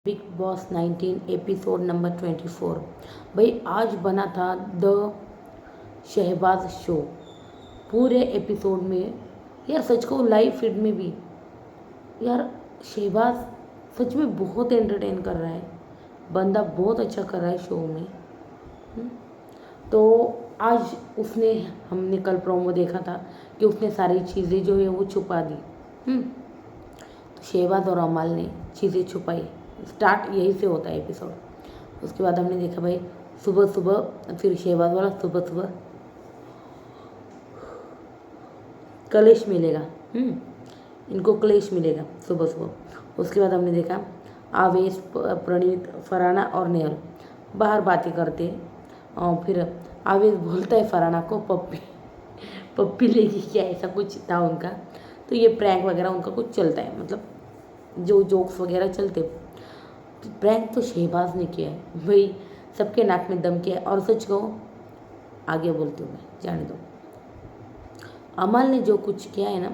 Big boss 19 episode number 24। भाई आज बना था द शहबाज शो। पूरे एपिसोड में यार सच को लाइव फीड में भी यार शहबाज सच में बहुत एंटरटेन कर रहा है। बंदा बहुत अच्छा कर रहा है शो में। हम्म, तो आज उसने हमने कल प्रोमो देखा था कि उसने सारी चीज़ें जो है वो छुपा दी। शहबाज और अमाल ने चीज़ें छुपाई। स्टार्ट यही से होता है एपिसोड। उसके बाद हमने देखा भाई सुबह सुबह फिर शहबाज वाला सुबह सुबह कलेश मिलेगा। इनको क्लेश मिलेगा सुबह सुबह। उसके बाद हमने देखा आवेश, प्रणीत, फरहाना और नेहल बाहर बातें करते और फिर आवेश बोलता है फरहाना को पप्पी पप्पी लेगी क्या, ऐसा कुछ था उनका। तो ये प्रैंक वगैरह उनका कुछ चलता है, मतलब जो जोक्स वगैरह चलते। तो प्रैंक तो शहबाज ने किया है भाई, सबके नाक में दम किया है। और सच कहो, आगे बोलती हूँ मैं, जाने दो। अमल ने जो कुछ किया है ना,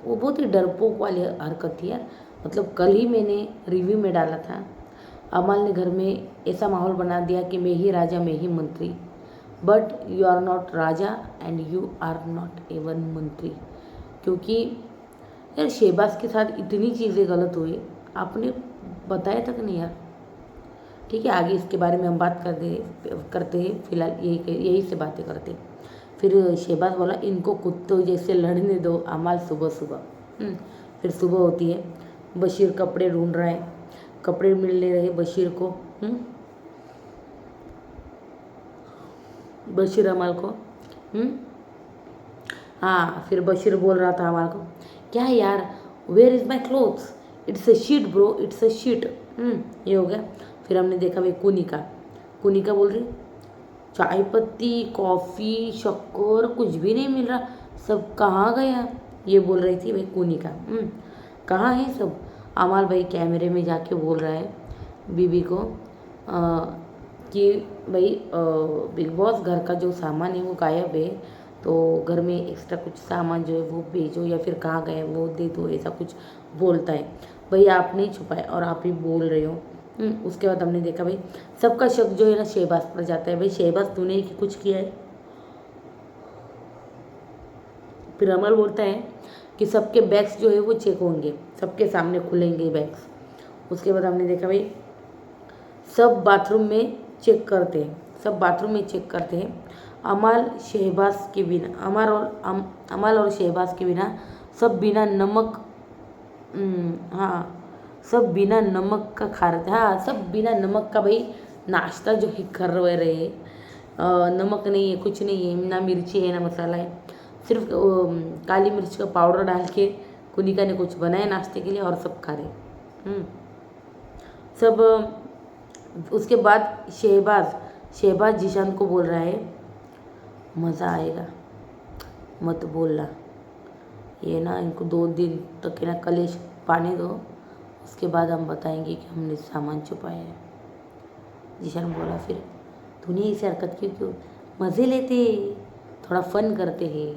वो बहुत ही डरपोक वाली हरकत थी यार। मतलब कल ही मैंने रिव्यू में डाला था, अमल ने घर में ऐसा माहौल बना दिया कि मैं ही राजा मैं ही मंत्री। But you are not raja and you are not even mantri. क्योंकि यार शहबाज के साथ इतनी चीज़ें गलत हुई, आपने बताया तक नहीं यार। ठीक है, आगे इसके बारे में हम बात करते हैं। फिलहाल यही से बातें करते हैं। फिर शहबाज बोला इनको कुत्तों जैसे लड़ने दो अमाल सुबह सुबह। फिर सुबह होती है, बशीर कपड़े ढूंढ रहा है, कपड़े मिल नहीं रहे बशीर को। बशीर अमाल को। हाँ, फिर बशीर बोल रहा था अमाल को, क्या है यार, where is my clothes, it's a sheet bro, it's a sheet. ये हो गया। फिर हमने देखा भाई कुनिका बोल रही चाय पत्ती, कॉफ़ी, शक्कर कुछ भी नहीं मिल रहा, सब कहाँ गया। ये बोल रही थी भाई कुनिका। कहाँ है सब। अमाल भाई कैमरे में जाके बोल रहा है बीबी को कि भाई बिग बॉस घर का जो सामान है वो गायब है, तो घर में एक्स्ट्रा कुछ सामान जो है वो भेजो या फिर कहाँ गए वो दे दो, ऐसा कुछ बोलता है। भाई आप नहीं छुपाए और आप ही बोल रहे हो। उसके बाद हमने देखा भाई सबका शक जो है ना शहबाज पर जाता है। भाई शहबाज तूने ही कुछ किया है। फिर अमल बोलता है कि सबके बैग्स जो है वो चेक होंगे, सबके सामने खुलेंगे बैग्स। उसके बाद हमने देखा भाई सब बाथरूम में चेक करते हैं, सब बाथरूम में चेक करते हैं। अमल शहबाज के बिना, अमल और शहबाज के बिना सब बिना नमक, हाँ सब बिना नमक का खा रहे थे। हाँ, सब बिना नमक का भाई नाश्ता जो है कर रहे। नमक नहीं है, कुछ नहीं है, ना मिर्ची है ना मसाला है, सिर्फ काली मिर्च का पाउडर डाल के कुनिका ने कुछ बनाया नाश्ते के लिए और सब खा रहे। सब उसके बाद शहबाज जीशान को बोल रहा है मज़ा आएगा, मत बोलना, ये ना इनको 2 दिन तक ना कलेश पाने दो, उसके बाद हम बताएंगे कि हमने सामान छुपाया है। जीशान बोला फिर तूने ऐसी हरकत क्यों, मज़े लेते, थोड़ा फन करते हैं,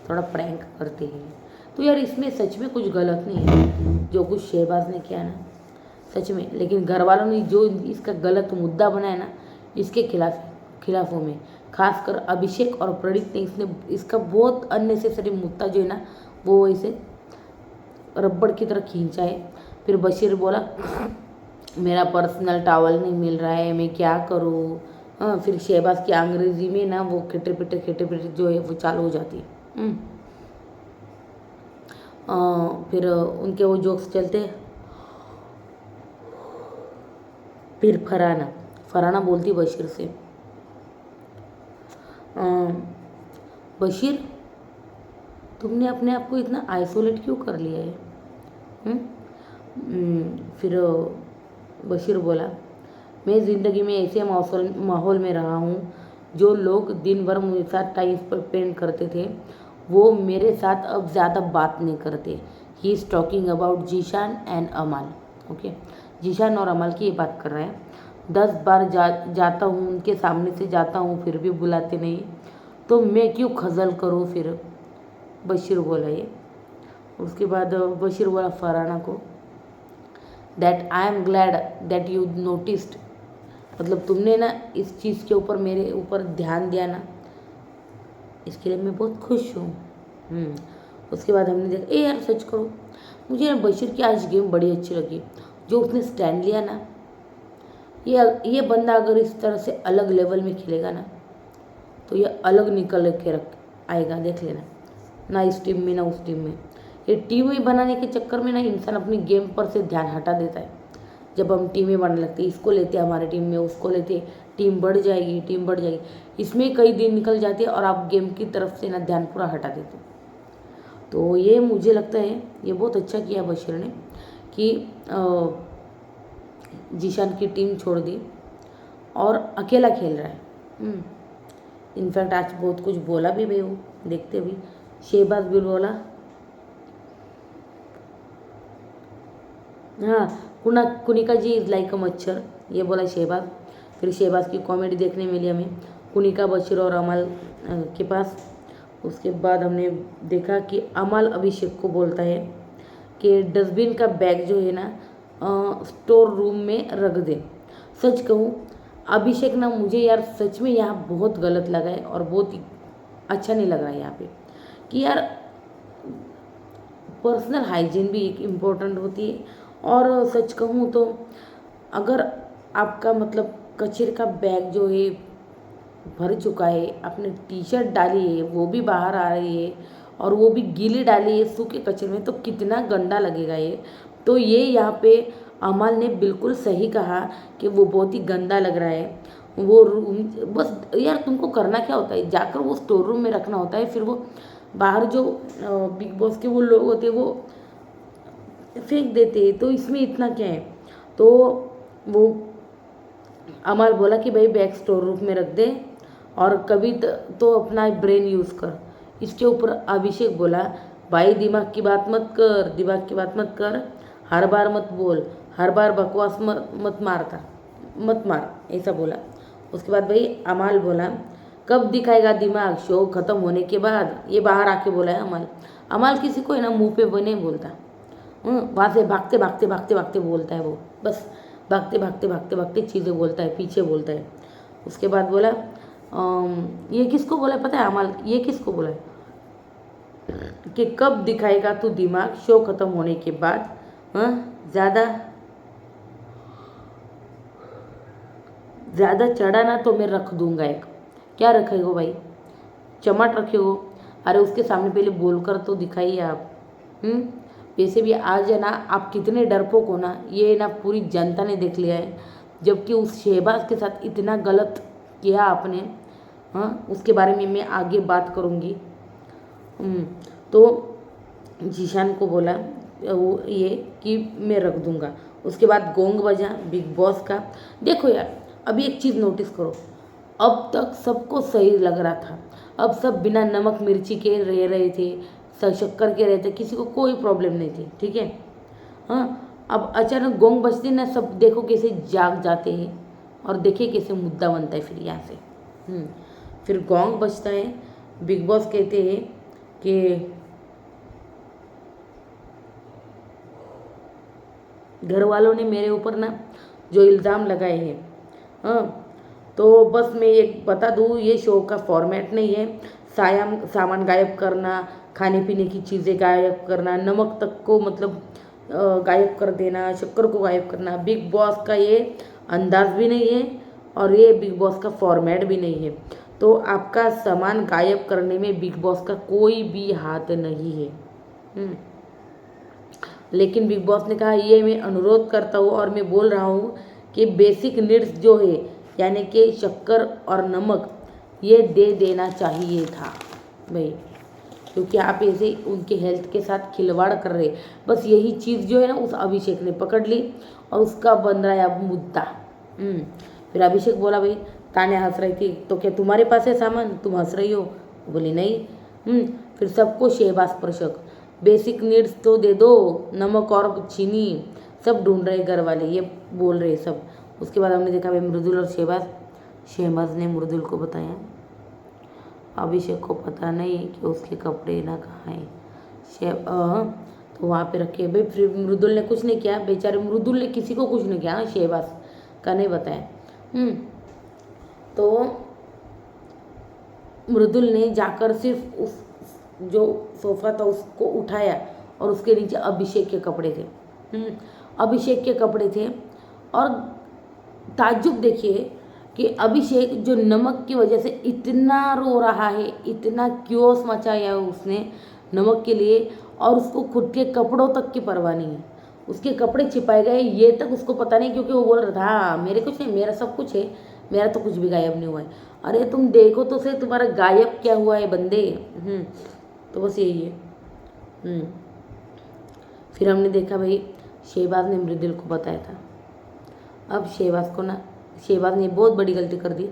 थोड़ा प्रैंक करते हैं। तो यार इसमें सच में कुछ गलत नहीं है जो कुछ शहबाज ने किया ना, सच में। लेकिन घर वालों ने जो इसका गलत मुद्दा बनाया ना, इसके खिलाफों में खासकर अभिषेक और प्रणीत ने इसका बहुत अननेसेसरी मुद्दा जो है ना वो इसे रबड़ की तरह खींचा है। फिर बशीर बोला मेरा पर्सनल टॉवल नहीं मिल रहा है, मैं क्या करूँ। हाँ, फिर शहबाज की अंग्रेजी में ना वो खिटर पिटर जो है वो चालू हो जाती है। फिर उनके वो जोक्स चलते हैं। फिर फरहाना बोलती बशीर से बशीर तुमने अपने आप को इतना आइसोलेट क्यों कर लिया है। फिर बशीर बोला मैं ज़िंदगी में ऐसे माहौल में रहा हूँ, जो लोग दिन भर मेरे साथ टाइम स्पेंड करते थे वो मेरे साथ अब ज़्यादा बात नहीं करते। He is talking about Zeeshan and Amal. Okay, Zeeshan और अमल की ये बात कर रहा है। 10 बार जाता हूँ उनके सामने से जाता हूँ फिर भी बुलाते नहीं, तो मैं क्यों खजल करूँ फिर। बशीर बोला ये। उसके बाद बशीर बोला फरहाना को that I am glad that you noticed, मतलब तुमने ना इस चीज़ के ऊपर मेरे ऊपर ध्यान दिया ना, इसके लिए मैं बहुत खुश हूँ। उसके बाद हमने देखा, ए यार सच करो, मुझे यार बशीर की आज गेम बड़ी अच्छी लगी, जो उसने स्टैंड लिया ना, ये बंदा अगर इस तरह से अलग लेवल में खेलेगा ना, तो ये अलग निकल के रख आएगा, देख लेना। ना इस टीम में ना उस टीम में, ये टीमें बनाने के चक्कर में ना इंसान अपनी गेम पर से ध्यान हटा देता है। जब हम टीमें बनाने लगते हैं, इसको लेते हैं हमारे टीम में, उसको लेते, टीम बढ़ जाएगी, टीम बढ़ जाएगी, इसमें कई दिन निकल जाते हैं और आप गेम की तरफ से ना ध्यान पूरा हटा देते हैं। तो ये मुझे लगता है ये बहुत अच्छा किया बशीर ने कि जीशान की टीम छोड़ दी और अकेला खेल रहा है। इनफैक्ट आज बहुत कुछ बोला भी भाई, वो देखते भी, शहबाज भी बोला, हाँ, कुनिका जी इज़ लाइक अ मच्छर, ये बोला शहबाज। फिर शहबाज की कॉमेडी देखने मिली हमें कुनिका, बशीर और अमल के पास। उसके बाद हमने देखा कि अमल अभिषेक को बोलता है कि डस्टबिन का बैग जो है ना स्टोर रूम में रख दे। सच कहूँ अभिषेक ना, मुझे यार सच में यहाँ बहुत गलत लगा है और बहुत ही अच्छा नहीं लग रहा है यहाँ पे कि यार पर्सनल हाइजीन भी एक इम्पोर्टेंट होती है। और सच कहूँ तो अगर आपका मतलब कचरे का बैग जो है भर चुका है, आपने टी शर्ट डाली है वो भी बाहर आ रही है और वो भी गीली डाली है सूखे कचरे में, तो कितना गंदा लगेगा ये। तो ये यहाँ पे अमल ने बिल्कुल सही कहा कि वो बहुत ही गंदा लग रहा है। वो रूम बस यार तुमको करना क्या होता है, जाकर वो स्टोर रूम में रखना होता है, फिर वो बाहर जो बिग बॉस के वो लोग होते हैं वो फेंक देते हैं, तो इसमें इतना क्या है। तो वो अमल बोला कि भाई बैग स्टोर रूम में रख दे और कभी तो अपना ब्रेन यूज़ कर। इसके ऊपर अभिषेक बोला, भाई दिमाग की बात मत कर, दिमाग की बात मत कर, हर बार मत बोल, हर बार बकवास मत मार, ऐसा बोला। उसके बाद भाई अमल बोला, कब दिखाएगा दिमाग, शो ख़त्म होने के बाद, ये बाहर आके बोला है अमल। अमल किसी को है ना मुंह पे बने बोलता, वहाँ से भागते भागते भागते भागते बोलता है वो, बस भागते भागते भागते भागते चीज़ें बोलता है, पीछे बोलता है। उसके बाद बोला ये किसको बोला है पता है अमल, ये किसको बोला है कि कब दिखाएगा तू दिमाग शो ख़त्म होने के बाद, ज़्यादा चढ़ा ना तो मैं रख दूंगा एक। क्या रखेगो भाई, चमट रखेगो, अरे उसके सामने पहले बोलकर तो दिखाइए आप। वैसे भी आज है ना आप कितने डरपोक हो ना, ये ना पूरी जनता ने देख लिया है। जबकि उस शहबाज के साथ इतना गलत किया आपने, उसके बारे में मैं आगे बात करूँगी। तो जीशान को बोला वो ये कि मैं रख दूँगा। उसके बाद गोंग बजा बिग बॉस का। देखो यार अभी एक चीज़ नोटिस करो, अब तक सबको सही लग रहा था, अब सब बिना नमक मिर्ची के रह रहे थे, शक्कर के रहते, किसी को कोई प्रॉब्लम नहीं थी, ठीक है। अब अचानक गोंग बजती ना, सब देखो कैसे जाग जाते हैं और देखिए कैसे मुद्दा बनता है फिर यहाँ से। फिर गोंग बजता है, बिग बॉस कहते हैं कि घर वालों ने मेरे ऊपर ना जो इल्ज़ाम लगाए हैं, तो बस मैं एक बता दूँ, ये शो का फॉर्मेट नहीं है। सामान गायब करना, खाने पीने की चीज़ें गायब करना, नमक तक को मतलब गायब कर देना, शक्कर को गायब करना, बिग बॉस का ये अंदाज भी नहीं है और ये बिग बॉस का फॉर्मेट भी नहीं है। तो आपका सामान गायब करने में बिग बॉस का कोई भी हाथ नहीं है। लेकिन बिग बॉस ने कहा ये मैं अनुरोध करता हूँ और मैं बोल रहा हूँ कि बेसिक नीड्स जो है यानी कि शक्कर और नमक ये दे देना चाहिए था भाई, क्योंकि आप ऐसे उनके हेल्थ के साथ खिलवाड़ कर रहे। बस यही चीज़ जो है ना उस अभिषेक ने पकड़ ली और उसका बन रहा है अब मुद्दा। फिर अभिषेक बोला, भाई तान्या हंस रही थी, तो क्या तुम्हारे पास है सामान, तुम हंस रही हो? बोली नहीं। फिर सबको शहबाज पर शक, बेसिक नीड्स तो दे दो, नमक और चीनी सब ढूंढ रहे घर वाले, ये बोल रहे सब। उसके बाद हमने देखा भाई मृदुल और शहबाज ने मृदुल को बताया, अभिषेक को पता नहीं कि उसके कपड़े ना कहाँ हैं। तो वहाँ पे रखे भाई। फिर मृदुल ने कुछ नहीं किया, बेचारे मृदुल ने किसी को कुछ नहीं किया, शहबाज का नहीं बताया। तो मृदुल ने जाकर सिर्फ उस जो सोफ़ा था उसको उठाया और उसके नीचे अभिषेक के कपड़े थे। अभिषेक के कपड़े थे और ताज्जुब देखिए कि अभिषेक जो नमक की वजह से इतना रो रहा है, इतना क्योस मचाया है उसने नमक के लिए, और उसको खुद के कपड़ों तक की परवाह नहीं है। उसके कपड़े छिपाए गए ये तक उसको पता नहीं, क्योंकि वो बोल रहा था हाँ मेरे कुछ नहीं, मेरा सब कुछ है, मेरा तो कुछ भी गायब नहीं हुआ है। अरे तुम देखो तो सही तुम्हारा गायब क्या हुआ है बंदे। तो बस यही है। फिर हमने देखा भाई शहबाज ने मृदुल को बताया था। अब शहबाज ने बहुत बड़ी गलती कर दी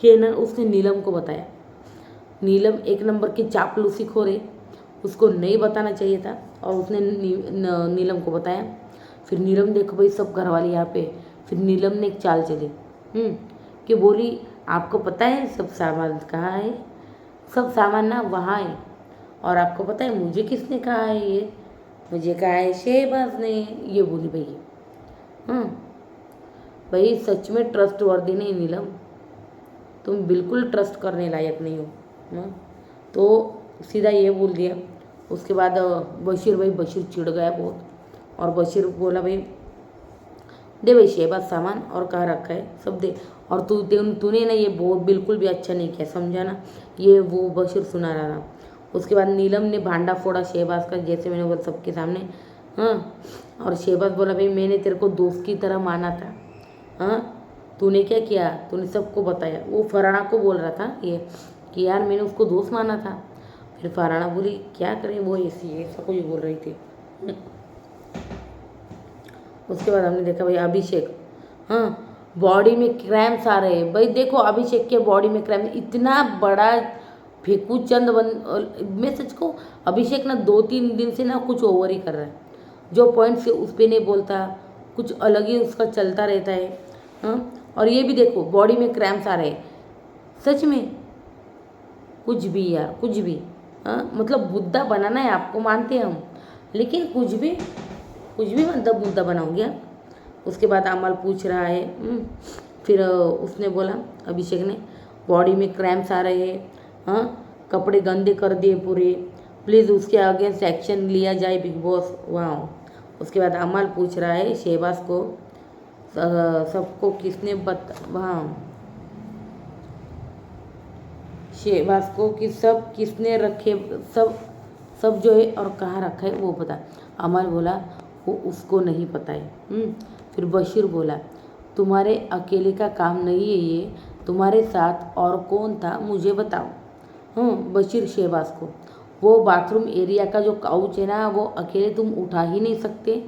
कि ना उसने नीलम को बताया। नीलम एक नंबर की चापलूसी खोर है, उसको नहीं बताना चाहिए था और उसने नीलम को बताया। फिर नीलम देखो भाई सब घर वाले यहाँ पे। फिर नीलम ने एक चाल चली कि बोली आपको पता है सब सामान कहाँ है, सब सामान ना वहाँ है, और आपको पता है मुझे किसने कहा है, ये मुझे कहा है शहबाज ने, ये बोली भाई। भाई सच में ट्रस्ट वर्दी नहीं नीलम, तुम बिल्कुल ट्रस्ट करने लायक नहीं हो। तो सीधा ये बोल दिया। उसके बाद बशीर चिढ़ गया बहुत, और बशीर बोला भाई दे भाई शहबाज सामान, और कहाँ रखा है सब दे, और तूने ना ये बहुत बिल्कुल भी अच्छा नहीं किया, समझा ना, ये वो बशीर सुना रहा था। उसके बाद नीलम ने भांडा फोड़ा शहबाज का, जैसे मैंने बोला सबके सामने। और शहबाज बोला भाई मैंने तेरे को दोस्त की तरह माना था, तूने क्या किया, तूने सबको बताया। वो फराना को बोल रहा था ये कि यार मैंने उसको दोस्त माना था। फिर फराना बोली क्या करें, वो ऐसा कुछ बोल रही थी। उसके बाद हमने देखा भाई अभिषेक बॉडी में क्रैम्प्स आ रहे हैं। भाई देखो अभिषेक के बॉडी में क्रैम्प, इतना बड़ा फेंकू चंद मैं सच को अभिषेक ना 2-3 दिन से ना कुछ ओवर ही कर रहा है, जो पॉइंट से उस पर नहीं बोलता, कुछ अलग ही उसका चलता रहता है। और ये भी देखो बॉडी में क्रैम्प्स आ रहे हैं, सच में कुछ भी यार, कुछ भी। मतलब बुद्धा बनाना है आपको, मानते हैं हम, लेकिन कुछ भी मतलब बुद्धा बनाओगे आप। उसके बाद अमल पूछ रहा है। फिर उसने बोला अभिषेक ने बॉडी में क्रैम्प्स आ रहे हैं, कपड़े गंदे कर दिए पूरे, प्लीज़ उसके अगेंस्ट एक्शन लिया जाए बिग बॉस। वाह। उसके बाद अमल पूछ रहा है शहबाज को सबको किसने शहबाज को कि सब किसने रखे, सब जो है और कहाँ रखा है वो पता। अमल बोला वो उसको नहीं पता है। फिर बशीर बोला तुम्हारे अकेले का काम नहीं है ये, तुम्हारे साथ और कौन था मुझे बताओ। बशीर शहबाज को वो बाथरूम एरिया का जो काउच है ना, वो अकेले तुम उठा ही नहीं सकते,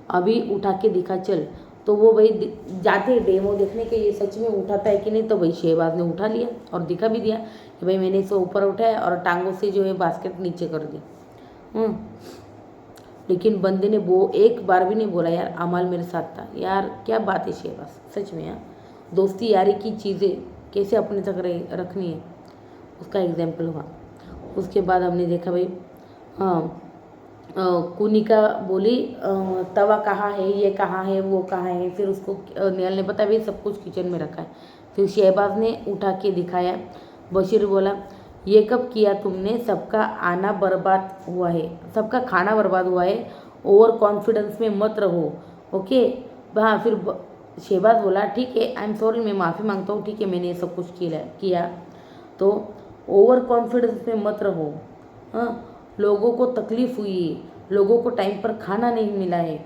अभी उठा के दिखा चल। तो वो भाई जाते डेमो देखने के ये सच में उठाता है कि नहीं, तो भाई शहबाज ने उठा लिया और दिखा भी दिया कि भाई मैंने इसे ऊपर उठाया और टांगों से जो है बास्केट नीचे कर दी। लेकिन बंदे ने वो एक बार भी नहीं बोला यार अमल मेरे साथ था। यार क्या बात है शहबाज, सच में यार दोस्ती यारी की चीज़ें कैसे अपने तक रखनी है, उसका एग्जाम्पल हुआ। उसके बाद हमने देखा भाई कुनिका बोली तवा कहाँ है, ये कहाँ है, वो कहाँ है। फिर उसको नेहल ने बताया भाई सब कुछ किचन में रखा है। फिर शहबाज ने उठा के दिखाया। बशीर बोला ये कब किया तुमने, सबका आना बर्बाद हुआ है, सबका खाना बर्बाद हुआ है, ओवर कॉन्फिडेंस में मत रहो, ओके। हाँ फिर शहबाज बोला ठीक है आई एम सॉरी, मैं माफ़ी मांगता हूँ, ठीक है मैंने ये सब कुछ किया तो ओवर कॉन्फिडेंस में मत रहो। लोगों को तकलीफ़ हुई, लोगों को टाइम पर खाना नहीं मिला है,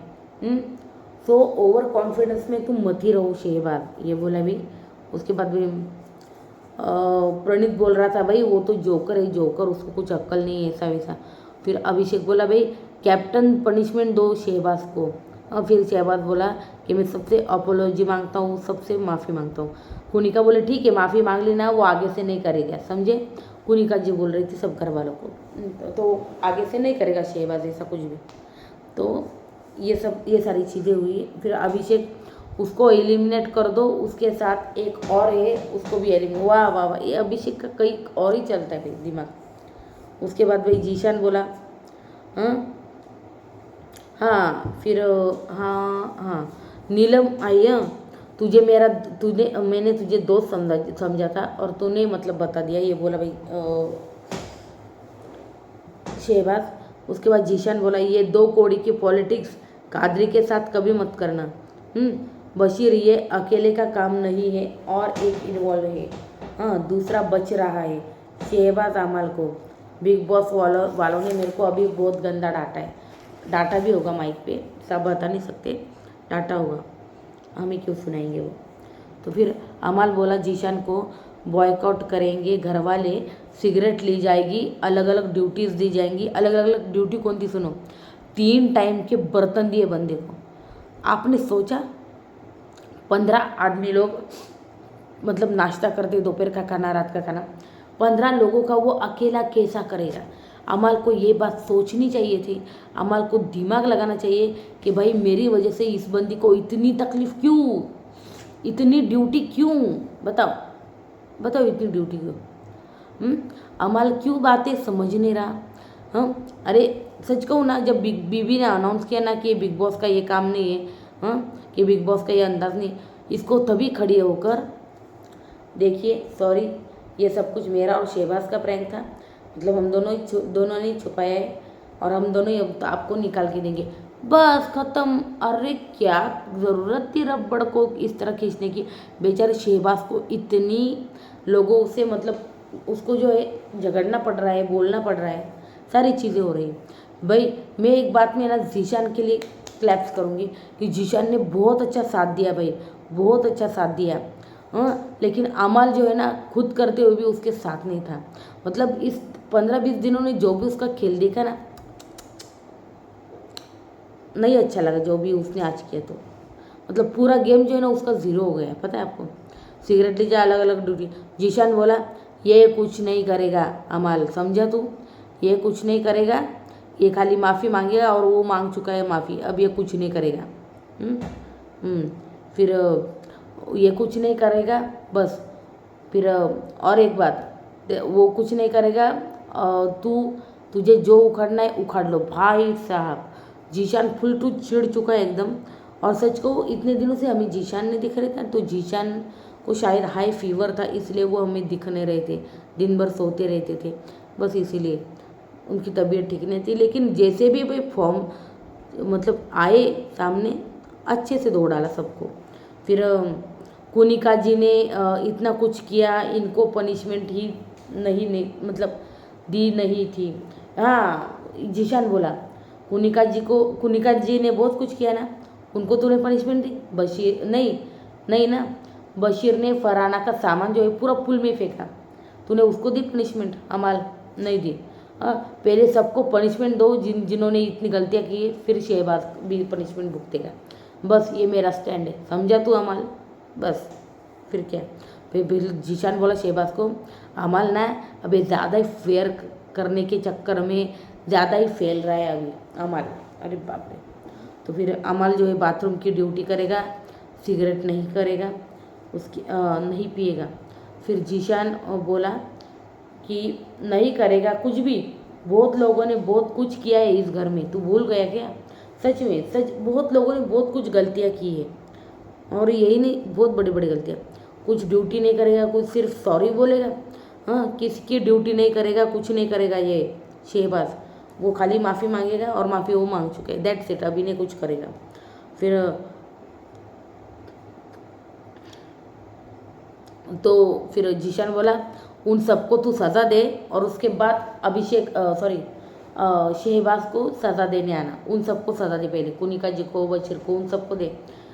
सो ओवर कॉन्फिडेंस में तुम मत ही रहो शहबाज, ये बोला भी। उसके बाद भी प्रणीत बोल रहा था भाई वो तो जोकर है, जोकर, उसको कुछ अक्ल नहीं है ऐसा वैसा। फिर अभिषेक बोला भाई कैप्टन पनिशमेंट दो शहबाज को। और फिर शहबाज बोला कि मैं सबसे अपोलॉजी मांगता हूँ, सबसे माफ़ी मांगता हूँ। कुनिका बोले ठीक है माफ़ी मांग लेना, वो आगे से नहीं करेगा, समझे। कुनिका जी बोल रही थी सब घर वालों को, तो आगे से नहीं करेगा शहबाज ऐसा कुछ भी। तो ये सारी चीज़ें हुई। फिर अभिषेक उसको एलिमिनेट कर दो, उसके साथ एक और है उसको भी एलिमिनेट। वाह वाह वाह, ये अभिषेक का कई और ही चलता है भाई दिमाग। उसके बाद भाई जीशान बोला, हाँ हाँ फिर हाँ हाँ नीलम आई, हाँ तुझे मैंने तुझे दोस्त समझा था और तूने मतलब बता दिया, ये बोला भाई शहबाज। उसके बाद जीशान बोला, ये 2 कौड़ी की पॉलिटिक्स कादरी के साथ कभी मत करना। बशीर ये अकेले का काम नहीं है और एक इन्वॉल्व है, हाँ दूसरा बच रहा है। शहबाज अमाल को बिग बॉस वालों ने मेरे को अभी बहुत गंदा डांटा है, डांटा भी होगा माइक पे, सब बता नहीं सकते, डांटा होगा, हमें क्यों सुनाएंगे वो। तो फिर अमाल बोला जीशान को बॉयकॉट करेंगे घर वाले, सिगरेट ली जाएगी, अलग अलग ड्यूटीज़ दी जाएंगी। अलग अलग ड्यूटी कौन थी सुनो, 3 टाइम के बर्तन दिए बंदे को। आपने सोचा 15 आदमी लोग मतलब नाश्ता करते, दोपहर का खाना, रात का खाना, 15 लोगों का वो अकेला कैसा करेगा। अमाल को ये बात सोचनी चाहिए थी, अमाल को दिमाग लगाना चाहिए कि भाई मेरी वजह से इस बंदी को इतनी तकलीफ़ क्यों, इतनी ड्यूटी क्यों, बताओ बताओ इतनी ड्यूटी क्यों। अमाल क्यों बातें समझ नहीं रहा। हाँ अरे सच कहूँ ना, जब बीबी ने अनाउंस किया ना कि बिग बॉस का ये काम नहीं है, हाँ कि बिग बॉस का ये अंदाज़ नहीं, इसको तभी खड़ी होकर देखिए, सॉरी ये सब कुछ मेरा और शहबाज का प्रैंक था, मतलब हम दोनों ने छुपाया है और हम दोनों ही अब तो आपको निकाल के देंगे, बस ख़त्म। अरे क्या ज़रूरत थी रबड़ को इस तरह खींचने की। बेचारे शहबाज को इतनी लोगों से मतलब उसको जो है झगड़ना पड़ रहा है, बोलना पड़ रहा है, सारी चीज़ें हो रही है। भाई मैं एक बात में ना जीशान के लिए क्लैप्स करूँगी कि जीशान ने बहुत अच्छा साथ दिया भाई, बहुत अच्छा साथ दिया। हाँ लेकिन अमाल जो है ना खुद करते हुए भी उसके साथ नहीं था। मतलब इस 15-20 दिनों ने जो भी उसका खेल देखा ना, नहीं अच्छा लगा जो भी उसने आज किया। तो मतलब पूरा गेम जो है ना उसका ज़ीरो हो गया, पता है आपको। सिगरेट लीजिए, अलग अलग ड्यूटी। जीशान बोला ये कुछ नहीं करेगा अमाल, समझा तू, ये कुछ नहीं करेगा, ये खाली माफ़ी मांगेगा और वो मांग चुका है माफ़ी, अब ये कुछ नहीं करेगा। फिर ये कुछ नहीं करेगा बस। फिर और एक बात, वो कुछ नहीं करेगा, तुझे जो उखाड़ना है उखाड़ लो। भाई साहब जीशान फुल टू चिढ़ चुका है एकदम। और सच को इतने दिनों से हमें जीशान नहीं दिख रहे थे, तो जीशान को शायद हाई फीवर था इसलिए वो हमें दिख नहीं रहे थे, दिन भर सोते रहते थे, बस इसीलिए उनकी तबीयत ठीक नहीं थी। लेकिन जैसे भी भाई फॉर्म मतलब आए सामने, अच्छे से दौड़ डाला सबको। फिर कुनिका जी ने इतना कुछ किया, इनको पनिशमेंट ही नहीं मतलब दी नहीं थी। हाँ जीशान बोला कुनिका जी ने बहुत कुछ किया ना, उनको तूने पनिशमेंट दी। बशीर नहीं ना, बशीर ने फरहाना का सामान जो है पूरा पुल में फेंका, तूने उसको दी पनिशमेंट, अमाल नहीं दी। पहले सबको पनिशमेंट दो जिन्होंने इतनी गलतियाँ की है, फिर शहबाज भी पनिशमेंट भुगतेगा। बस ये मेरा स्टैंड है, समझा तू अमाल, बस। फिर क्या, फिर जीशान बोला शहबाज को, अमाल ना अभी ज़्यादा ही फेयर करने के चक्कर में ज़्यादा ही फैल रहा है अभी अमाल। अरे बाप रे। तो फिर अमाल जो है बाथरूम की ड्यूटी करेगा, सिगरेट नहीं करेगा, उसकी नहीं पिएगा। फिर जीशान बोला कि नहीं करेगा कुछ भी, बहुत लोगों ने बहुत कुछ किया है इस घर में, तू भूल गया क्या। सच में सच बहुत लोगों ने बहुत कुछ गलतियाँ की है, और यही नहीं बहुत बड़ी बड़ी गलतियाँ। कुछ ड्यूटी नहीं करेगा, कुछ सिर्फ सॉरी बोलेगा, हाँ किसी की ड्यूटी नहीं करेगा, कुछ नहीं करेगा ये शहबाज, वो खाली माफ़ी मांगेगा और माफ़ी वो मांग चुके हैं, दैट्स इट, अभी नहीं कुछ करेगा। फिर तो फिर जीशान बोला उन सबको तू सज़ा दे और उसके बाद शहबाज को सज़ा देने आना, उन सबको सज़ा दे पहले, कुनिका जी को, बशीर को, उन सबको दे।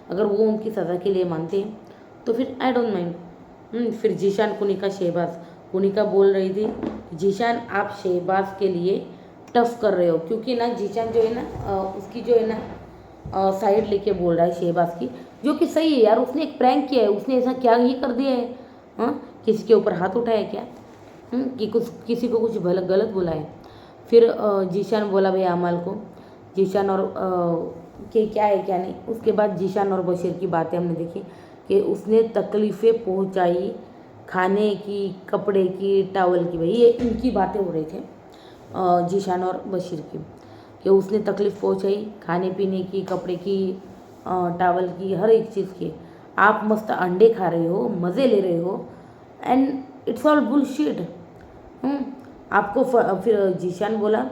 अगर वो उनकी सज़ा के लिए मानते हैं तो फिर आई डोंट माइंड। फिर जीशान, कुनिका, शहबाज। कुनिका बोल रही थी जीशान आप शहबाज के लिए टफ कर रहे हो, क्योंकि ना जीशान जो है ना उसकी जो है ना साइड लेके बोल रहा है शहबाज की, जो कि सही है यार, उसने एक प्रैंक किया है, उसने ऐसा क्या ही कर दिया है, हाँ किसी के ऊपर हाथ उठाया क्या, कि कुछ किसी को कुछ गलत बोला है। फिर जीशान बोला भाई अमाल को, जीशान और के क्या है क्या नहीं। उसके बाद जीशान और बशीर की बातें हमने देखी कि उसने तकलीफ़ें पहुंचाई, खाने की, कपड़े की, टावल की, भाई ये इनकी बातें हो रही थे। जीशान और बशीर की, कि उसने तकलीफ़ पहुंचाई खाने पीने की, कपड़े की, टावल की, हर एक चीज़ की। आप मस्त अंडे खा रहे हो, मज़े ले रहे हो, एंड इट्स ऑल बुलशिट। आपको फिर जीशान बोला,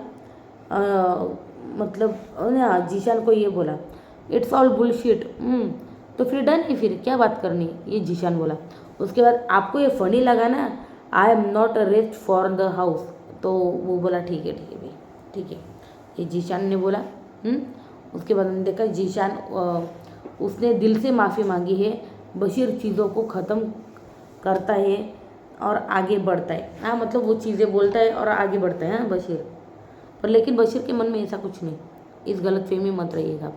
मतलब ना, जीशान को ये बोला इट्स ऑल बुलशिट। तो फिर डन ही, फिर क्या बात करनी, ये जीशान बोला। उसके बाद आपको ये फ़नी लगा ना, I am not rest for the house, तो वो बोला ठीक है भाई, ठीक है, ये जीशान ने बोला। उसके बाद हमने देखा जीशान उसने दिल से माफ़ी मांगी है, बशीर चीज़ों को ख़त्म करता है और आगे बढ़ता है। हाँ, मतलब वो चीज़ें बोलता है और आगे बढ़ता है, हाँ बशीर, पर लेकिन बशीर के मन में ऐसा कुछ नहीं, इस गलतफहमी मत रहिएगा।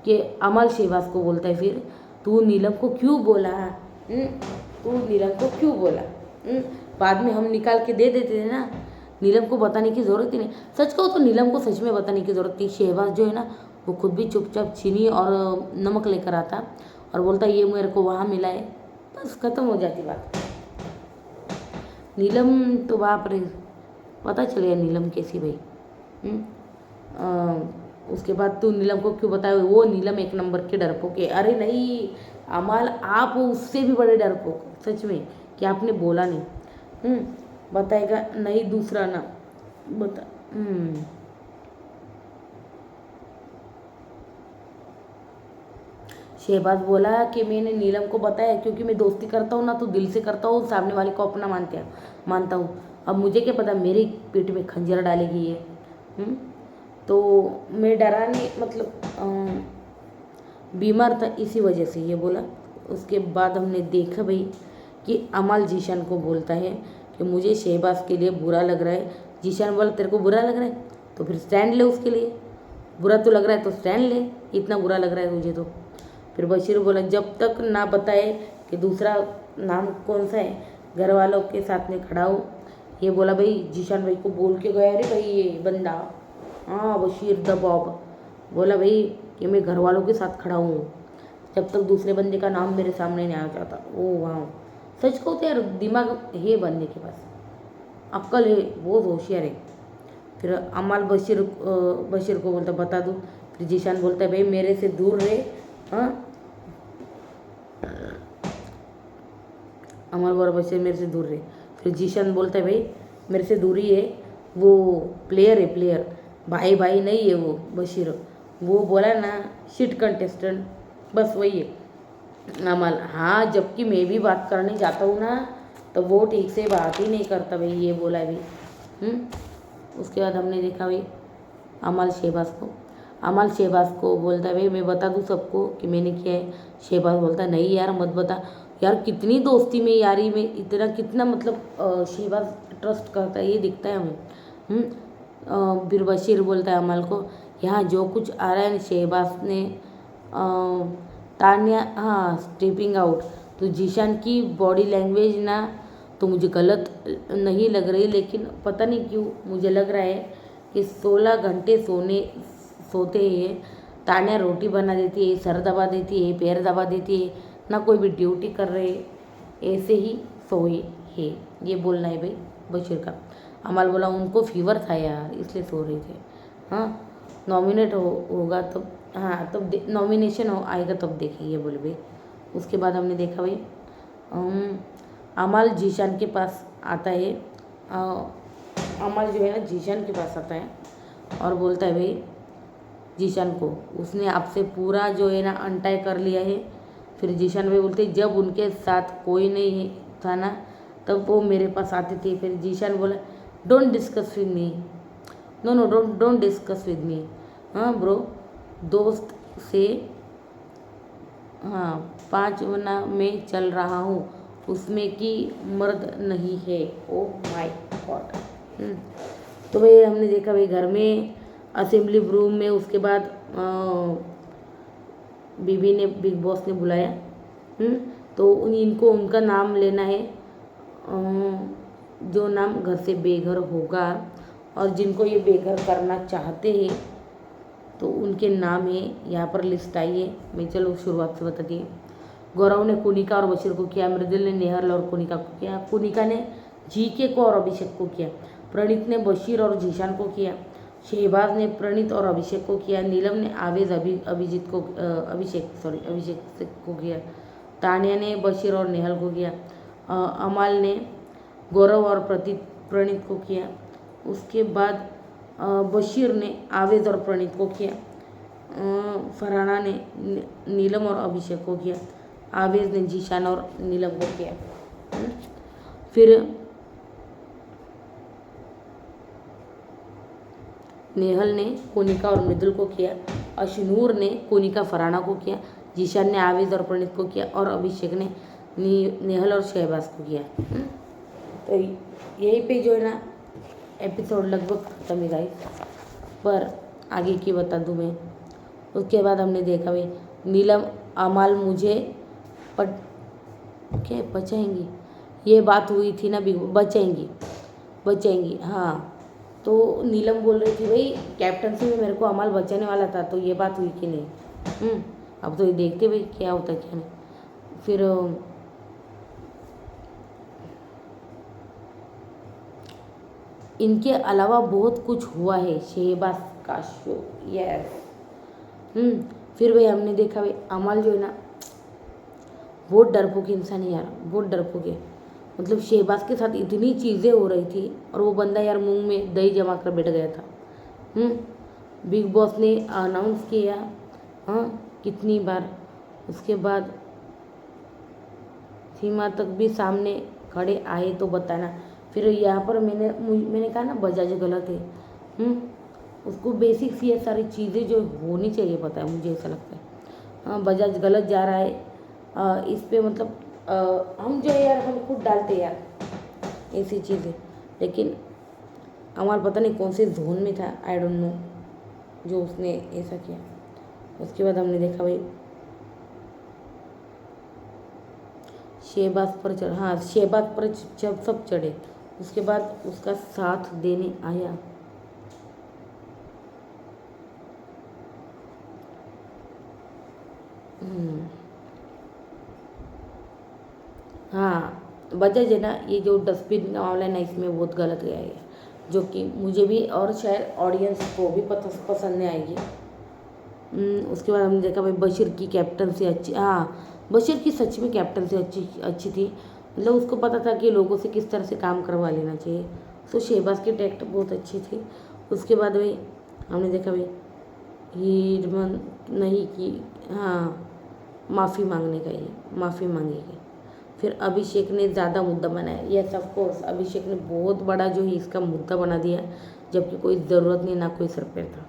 कि अमल शहबाज को बोलता है फिर, तू नीलम को क्यों बोला, तू नीलम को क्यों बोला, बाद में हम निकाल के दे देते थे ना, नीलम को बताने की ज़रूरत ही नहीं। सच कहो तो नीलम को सच में बताने की ज़रूरत थी। शहबाज जो है ना, वो खुद भी चुपचाप चीनी और नमक लेकर आता और बोलता ये मेरे को वहाँ मिला है, बस ख़त्म हो जाती बात। नीलम तो बाप रे, पता चल गया नीलम कैसी भाई। उसके बाद तू नीलम को क्यों बताए, वो नीलम एक नंबर के डरपोक है। अरे नहीं अमाल, आप उससे भी बड़े डरपोक सच में, कि आपने बोला नहीं। बताएगा नहीं दूसरा ना बता। शहबाज बोला कि मैंने नीलम को बताया क्योंकि मैं दोस्ती करता हूँ ना, तो दिल से करता हूँ, सामने वाले को अपना मानता हूँ। अब मुझे क्या पता मेरी पेट में खंजर डालेगी ये। तो मैं डरा नहीं, मतलब बीमार था इसी वजह से ये बोला। उसके बाद हमने देखा भाई कि अमल जीशान को बोलता है कि मुझे शहबाज के लिए बुरा लग रहा है। जीशान बोला तेरे को बुरा लग रहा है तो फिर स्टैंड ले उसके लिए, बुरा तो लग रहा है तो स्टैंड ले, इतना बुरा लग रहा है तुझे तो। फिर बशीर बोला जब तक ना बताए कि दूसरा नाम कौन सा है, घर वालों के साथ में खड़ा हो। ये बोला भाई जीशान भाई को बोल के गया, अरे भाई ये बंदा, हाँ बशीर द बॉब बोला भाई कि मैं घर वालों के साथ खड़ा हूँ जब तक दूसरे बंदे का नाम मेरे सामने नहीं आ जाता। ओ वाह, सच कहो तो यार दिमाग है बंदे के पास, अक्ल है, बहुत होशियार है। फिर अमाल बशीर को बोलता बता दूँ। फिर जीशान बोलता है भाई मेरे से दूर रहे। हाँ, अमर बोला बशीर मेरे से दूर रहे। फिर जीशान बोलता है भाई मेरे से दूरी है, वो प्लेयर है, प्लेयर, भाई भाई नहीं है वो बशीर, वो बोला ना शिट कंटेस्टेंट, बस वही है अमल। हाँ, जबकि मैं भी बात करने जाता हूँ ना तो वो ठीक से बात ही नहीं करता भाई, ये बोला भाई। उसके बाद हमने देखा भाई अमल शहबाज को बोलता है भाई मैं बता दूँ सबको कि मैंने किया है। शहबाज बोलता है नहीं यार मत बता। यार कितनी दोस्ती में, यारी में इतना कितना, मतलब शहबाज ट्रस्ट करता है ये दिखता है हमें। फिर बशीर बोलता है अमल को यहाँ जो कुछ आ रहा है ना शहबाज ने तान्या, हाँ स्टेपिंग आउट, तो जीशान की बॉडी लैंग्वेज ना तो मुझे गलत नहीं लग रही, लेकिन पता नहीं क्यों मुझे लग रहा है कि 16 घंटे सोते हैं। तान्या रोटी बना देती है, सर दबा देती है, पैर दबा देती है, ना कोई भी ड्यूटी कर रहे, ऐसे ही सोए है, ये बोलना है भाई बशीर का। अमल बोला उनको फीवर था यार इसलिए सो रहे थे। हाँ, नॉमिनेट होगा तब, हाँ तब नॉमिनेशन आएगा तब देखेंगे बोले भाई। उसके बाद हमने देखा भाई अमल जीशान के पास आता है। अमल जो है ना जीशान के पास आता है और बोलता है भाई जीशान को उसने आपसे पूरा जो है ना अनटाई कर लिया है। फिर जीशान भाई बोलते जब उनके साथ कोई नहीं था ना तब वो मेरे पास आते थे। फिर जीशान बोला don't discuss with me, no don't discuss with me. हाँ ब्रो, दोस्त से हाँ 5 गुना में चल रहा हूँ, उसमें कि मर्द नहीं है। Oh my God. तो भाई हमने देखा भाई घर में असेंबली रूम में, उसके बाद बीबी ने, बिग बॉस ने बुलाया। तो इनको उनका नाम लेना है, जो नाम घर से बेघर होगा और जिनको ये बेघर करना चाहते हैं तो उनके नाम है। यहाँ पर लिस्ट आई है, मैं चलो शुरुआत से बताती है। गौरव ने कुनिका और बशीर को किया, मृदुल ने नेहल और कुनिका को किया, कुनिका ने जीके को और अभिषेक को किया, प्रणीत ने बशीर और जीशान को किया, शहबाज ने प्रणीत और अभिषेक को किया, नीलम ने आवेज अभिषेक को किया, तानिया ने बशीर और नेहल को किया, अमाल ने गौरव और प्रणीत को किया, उसके बाद बशीर ने आवेज और प्रणीत को किया, फरहाना ने नीलम और अभिषेक को किया, आवेज ने जीशान और नीलम को किया। फिर नेहल ने कोनिका और मृदुल को किया, अशनूर ने कोनिका फरहाना को किया, जीशान ने आवेज और प्रणीत को किया और अभिषेक ने नेहल और शहबाज को किया। तो यही पे जो है ना एपिसोड लगभग खत्म ही गाइस, पर आगे की बता दूँ मैं। उसके बाद हमने देखा भाई नीलम अमाल मुझे क्या बचाएंगी, ये बात हुई थी ना, बचाएंगी हाँ। तो नीलम बोल रही थी भाई कैप्टनसी में मेरे को अमाल बचाने वाला था, तो ये बात हुई कि नहीं। अब तो ये देखते भाई क्या होता है क्या नहीं। फिर इनके अलावा बहुत कुछ हुआ है शहबाज का शो, यस। फिर भाई हमने देखा भाई अमाल जो है ना बहुत डरपोक इंसान है यार, बहुत डरपोक है। मतलब शहबाज के साथ इतनी चीज़ें हो रही थी और वो बंदा यार मुंह में दही जमा कर बैठ गया था। बिग बॉस ने अनाउंस किया हाँ कितनी बार, उसके बाद सीमा तक भी सामने खड़े आए तो बताना। फिर यहाँ पर मैंने कहा ना बजाज गलत है। उसको बेसिक सी ये सारी चीज़ें जो होनी चाहिए पता है, मुझे ऐसा लगता है। हाँ बजाज गलत जा रहा है इस पे, मतलब हम जो है यार हम खुद डालते हैं यार ऐसी चीज़ें, लेकिन हमारा पता नहीं कौन से जोन में था, आई डोंट नो, जो उसने ऐसा किया। उसके बाद हमने देखा भाई शहबाज पर चढ़, हाँ शहबाज पर जब सब चढ़े उसके बाद उसका साथ देने आया हाँ बजाज है ना, ये जो डस्टबिन का मामला है ना इसमें बहुत गलत गया है, जो कि मुझे भी और शायद ऑडियंस को भी पसंद नहीं आएगी। उसके बाद हमने देखा भाई बशीर की कैप्टनसी अच्छी, हाँ बशीर की सच में कैप्टनसी अच्छी थी। मतलब उसको पता था कि लोगों से किस तरह से काम करवा लेना चाहिए। तो शहबाज की टैक्ट बहुत अच्छी थी। उसके बाद भाई हमने देखा भाई हीरमन नहीं की, हाँ माफ़ी मांगने का, ये माफ़ी मांगेगी। फिर अभिषेक ने ज़्यादा मुद्दा बनाया, यस ऑफ कोर्स अभिषेक ने बहुत बड़ा जो है इसका मुद्दा बना दिया, जबकि कोई ज़रूरत नहीं, ना कोई सर पे था।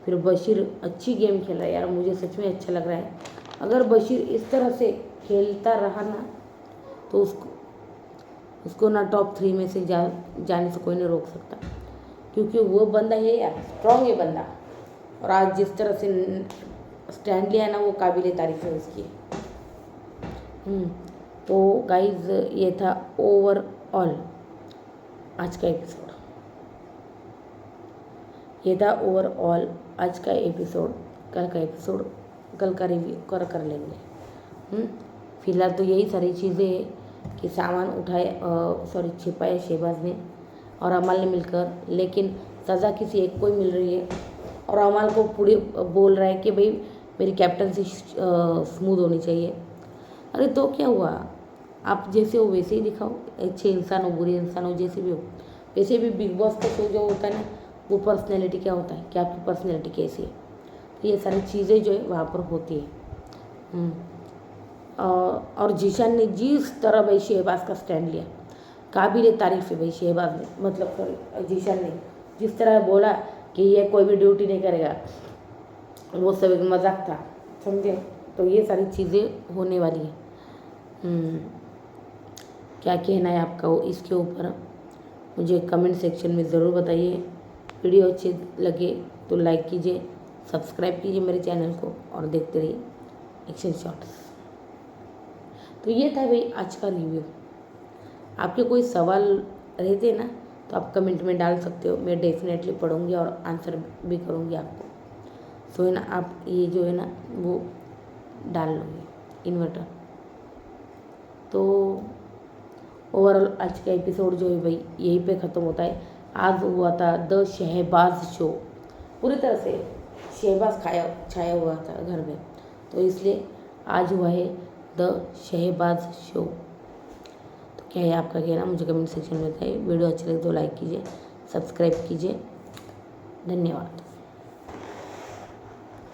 फिर बशीर अच्छी गेम खेल रहा है यार, मुझे सच में अच्छा लग रहा है। अगर बशीर इस तरह से खेलता रहा ना तो उसको ना टॉप 3 में से जाने से कोई नहीं रोक सकता, क्योंकि वो बंदा है यार, स्ट्रॉन्ग है बंदा। और आज जिस तरह से स्टैंड लिया है ना वो काबिल तारीफ है उसकी। तो गाइज ये था ओवरऑल आज का एपिसोड, ये था ओवरऑल आज का एपिसोड। कल का रिव्यू कर लेंगे। फिलहाल तो यही सारी चीज़ें हैं कि सामान उठाए छिपाए शहबाज ने और अमाल ने मिलकर, लेकिन सज़ा किसी एक को ही मिल रही है। और अमाल को पूरी बोल रहा है कि भाई मेरी कैप्टनसी स्मूथ होनी चाहिए। अरे तो क्या हुआ, आप जैसे हो वैसे ही दिखाओ, अच्छे इंसान हो बुरे इंसान हो जैसे भी हो। वैसे भी बिग बॉस का शो जो होता है ना वो पर्सनैलिटी क्या होता है कि आपकी पर्सनैलिटी कैसी है, तो ये सारी चीज़ें जो है वहाँ पर होती है। और जीशान ने जिस तरह भाई शहबाज का स्टैंड लिया काबिल तारीफ है भाई। शहबाज ने मतलब जीशान ने जिस तरह बोला कि ये कोई भी ड्यूटी नहीं करेगा, वो सब एक मजाक था, समझे। तो ये सारी चीज़ें होने वाली है। क्या कहना है आपका वो इसके ऊपर मुझे कमेंट सेक्शन में ज़रूर बताइए। वीडियो अच्छी लगे तो लाइक कीजिए, सब्सक्राइब कीजिए मेरे चैनल को और देखते रहिए एक्शन शॉट्स। तो ये था भाई आज का रिव्यू। आपके कोई सवाल रहते ना तो आप कमेंट में डाल सकते हो, मैं डेफिनेटली पढ़ूंगी और आंसर भी करूंगी आपको। सो है ना, आप ये जो है ना वो डाल लोगे इन्वर्टर। तो ओवरऑल आज का एपिसोड जो है भाई यहीं पे ख़त्म होता है। आज हुआ था द शहबाज शो, पूरी तरह से शहबाज छाया हुआ था घर में, तो इसलिए आज हुआ है द शहबाज शो। तो क्या है आपका कहना, मुझे कमेंट सेक्शन में बताइए। वीडियो अच्छी लगे तो लाइक कीजिए, सब्सक्राइब कीजिए। धन्यवाद।